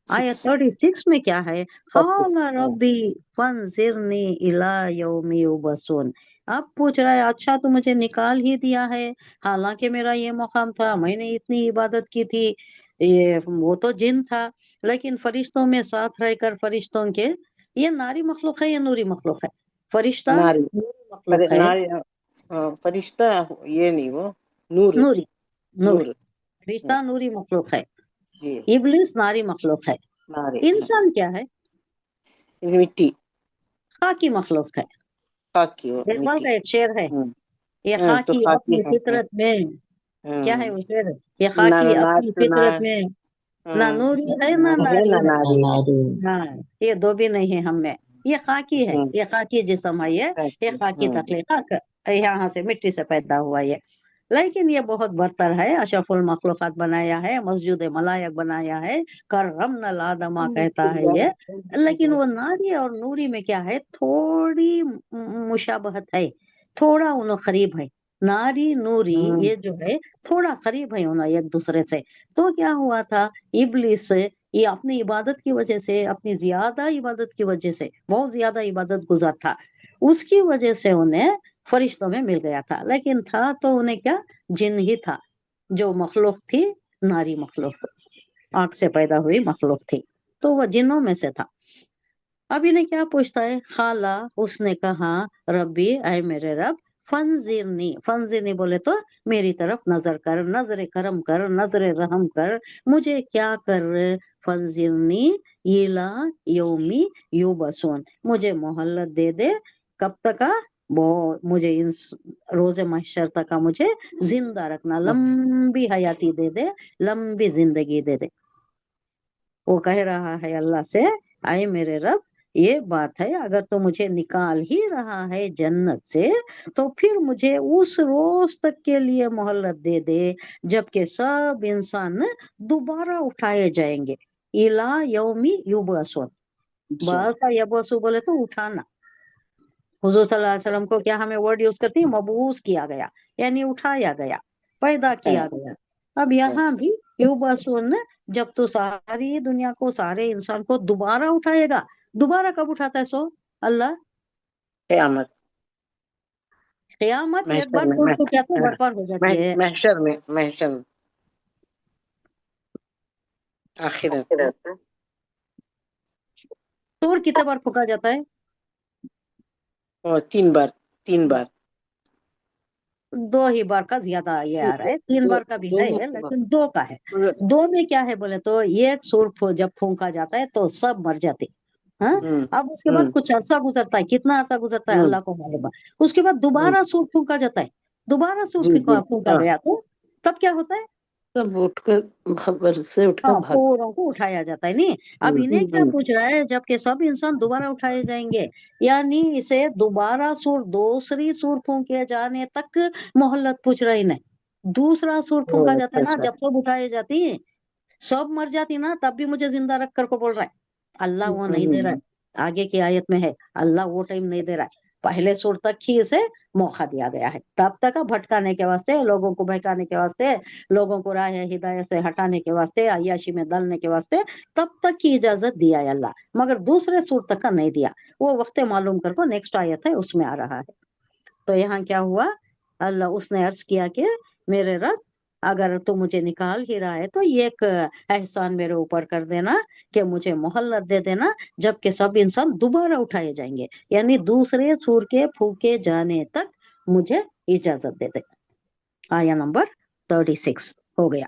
आयत 6 36 में क्या है, okay. क़ाल रब्बी फंज़िरनी इला यौमि युबअसून। अब पूछ रहा है, अच्छा तू मुझे निकाल ही दिया है, हालांकि मेरा ये मकाम था, मैंने इतनी इबादत की थी, ये वो तो जिन था, लेकिन फरिश्तों में साथ रहकर फरिश्तों के, ये नारी मखलूक है या नूरी मखलूक है? फरिश्ता नारी नूरी मखलूक है। नारी फरिश्ता, ये नहीं, वो नूर, नूरी, नूरी, नूर। फरिश्ता नूरी मखलूक है, जी, इब्लिस नारी मखलूक है। नारी, हाँ। इंसान क्या है? मिट्टी, खाकी मखलूक है। खाकी और इकबाल मिट्टी। का एक शेर है, हम्म, ये तो खाकी खाकी अपनी है। फितरत में, क्या है हम्म, वो शेर? ये ना खाकी ना अपनी ना, फितरत में, ना नूरी है ना है नारी ना है। नारी है। हाँ, ये दो भी नहीं है हम में। ये खाकी है, हम्म, ये खाकी जिस्म है, ये खाकी तख्लीकात, यहाँ से मिट्टी से पैदा हुआ ये। लेकिन ये बहुत बरतर है, अशरफुल मखलूकात बनाया है, मस्जूद मलायक बनाया है, करमना लादमा कहता है ये। लेकिन वो नारी और नूरी में क्या है, थोड़ी मुशाबहत है, थोड़ा उन्हें करीब है। नारी नूरी ये जो है थोड़ा करीब है उन्हें एक दूसरे से। तो क्या हुआ था, इब्लिस ये अपनी इबादत की वजह से, अपनी ज्यादा इबादत की वजह से, बहुत ज्यादा इबादत गुजार था, उसकी वजह से उन्हें फरिश्तों में मिल गया था। लेकिन था तो उन्हें क्या, जिन ही था, जो मखलूक थी, नारी मखलूक, आग से पैदा हुई मखलूक थी, तो वह जिन्नों में से था। अब इन्हें क्या पूछता है, खाला उसने कहा, रब्बी आए मेरे रब, फंजिरनी, फंजिरनी बोले तो मेरी तरफ नजर कर, नजर करम कर, नजर रहम कर, मुझे क्या कर, फंजिरनी इला योमी युबसून, मुझे मोहल्लत दे दे, कब तक का, वो मुझे इन रोजे महशर तक का मुझे जिंदा रखना, लंबी हयाती दे दे, लंबी जिंदगी दे दे। वो कह रहा है अल्लाह से, आए मेरे रब, ये बात है, अगर तो मुझे निकाल ही रहा है जन्नत से, तो फिर मुझे उस रोज तक के लिए मोहल्लत दे दे जबकि सब इंसान दोबारा उठाए जाएंगे। इला यौमी युबअसून, अच्छा। बासा यबसु बोले तो उठाना। हुजूर सल्लल्लाहु अलैहि वसल्लम को क्या हमें वर्ड यूज करती है, मबूस किया गया, यानी उठाया गया, पैदा किया गया। अब यहाँ भी युबअसून, जब तो सारी दुनिया को, सारे इंसान को दोबारा उठाएगा, दोबारा कब उठाता है सो अल्लाह? क़यामत, क़यामत एक महशर बार में, टूट तो क्या तो बर्बाद हो जाती है। महशर में, महशर में, आखिरत में। सूर कितने बार फूका जाता है? और 3 बार, 3 बार। दो ही बार का ज्यादा ये आ रहा है, तीन दो बार का भी दो है में लेकिन दो का है। दो में क्या है बोले तो, एक सूर जब फूंका जाता है तो सब मर जाते। हाँ, हम्म, अब उसके बाद हम्म, कुछ अरसा गुजरता है, कितना अरसा गुजरता है हम्म, अल्लाह को मालूम है। उसके बाद हम्म, दोबारा सूर फूंका जाता है, दोबारा सूर जी जी, फूंका फूंका हाँ। गया तो तब क्या होता है? सब उठकर, खबर से उठकर हाँ, भाग। पूरों को उठाया जाता है। नहीं, अब इन्हें क्या हम्म, पूछ रहा है, जबकि सब इंसान दोबारा उठाए जाएंगे, यानी इसे दोबारा सूर, दूसरी सूर फूंके जाने तक मोहल्लत पूछ रहा है इन्हें। दूसरा सूर फूंका जाता अच्छा है ना, अच्छा। जब सब उठाए जाती है, सब मर जाती ना, तब भी मुझे जिंदा रख कर को बोल रहा है। अल्लाह वो नहीं दे रहा है, आगे की आयत में है, अल्लाह वो टाइम नहीं दे रहा है, पहले सुर तक ही इसे मौका दिया गया है, तब तक भटकाने के वास्ते, लोगों को बहकाने के वास्ते, लोगों को राह हिदायत से हटाने के वास्ते, अय्याशी में डालने के वास्ते, तब तक की इजाजत दिया है अल्लाह, मगर दूसरे सुर तक का नहीं दिया। वो वक्त मालूम कर को नेक्स्ट आयत है उसमें आ रहा है। तो यहाँ क्या हुआ, अल्लाह उसने अर्ज किया कि मेरे रब, अगर तू मुझे निकाल ही रहा है तो ये एक एहसान मेरे ऊपर कर देना कि मुझे मोहल्लत दे देना जबकि सब इंसान दोबारा उठाए जाएंगे, यानी दूसरे सूर के फूके जाने तक मुझे इजाजत दे दे। आया नंबर 36 हो गया।